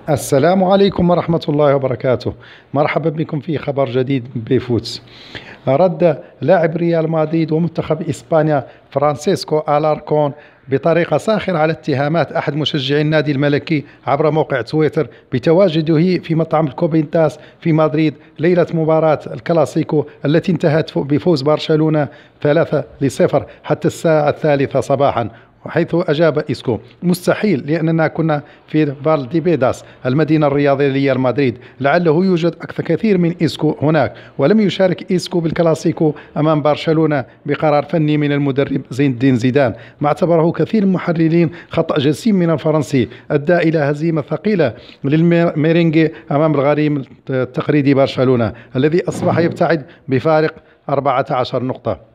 السلام عليكم ورحمة الله وبركاته. مرحبا بكم في خبر جديد بفوتس. رد لاعب ريال مدريد ومنتخب إسبانيا فرانسيسكو ألاركون بطريقة ساخرة على اتهامات أحد مشجعي النادي الملكي عبر موقع تويتر بتواجده في مطعم الكوبينتاس في مدريد ليلة مباراة الكلاسيكو التي انتهت بفوز برشلونة 3-0 حتى الساعة 3 صباحا. حيث أجاب إسكو: مستحيل، لأننا كنا في فالديبيداس المدينة الرياضية لمدريد، لعله يوجد أكثر كثير من إسكو هناك. ولم يشارك إسكو بالكلاسيكو أمام برشلونة بقرار فني من المدرب زين الدين زيدان، ما اعتبره كثير من المحللين خطأ جسيم من الفرنسي أدى إلى هزيمة ثقيلة للميرينغي أمام الغريم التقليدي برشلونة الذي أصبح يبتعد بفارق 14 نقطة.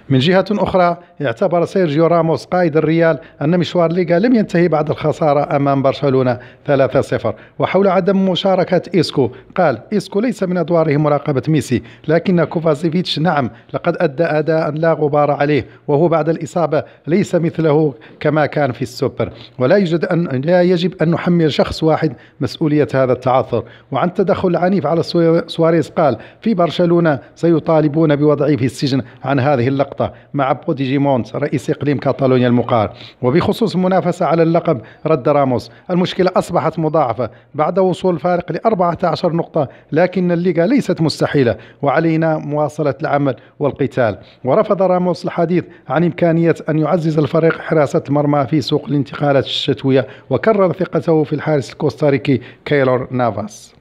من جهة أخرى، اعتبر سيرجيو راموس قائد الريال أن مشوار ليغا لم ينتهي بعد الخسارة أمام برشلونة 3-0. وحول عدم مشاركة إسكو، قال: إسكو ليس من أدواره مراقبة ميسي، لكن كوفازيفيتش نعم، لقد أدى أداء لا غبار عليه، وهو بعد الإصابة ليس مثله كما كان في السوبر، لا يجب أن نحمل شخص واحد مسؤولية هذا التعثر. وعن التدخل العنيف على سواريز، قال: في برشلونة سيطالبون بوضعه في السجن عن هذه اللقطة مع بوديجيمونت رئيس إقليم كاتالونيا المقار. وبخصوص المنافسة على اللقب، رد راموس: المشكلة أصبحت مضاعفة بعد وصول الفارق ل 14 نقطة، لكن الليغا ليست مستحيلة وعلينا مواصلة العمل والقتال. ورفض راموس الحديث عن إمكانية أن يعزز الفريق حراسة المرمى في سوق الانتقالات الشتوية، وكرر ثقته في الحارس الكوستاريكي كايلور نافاس.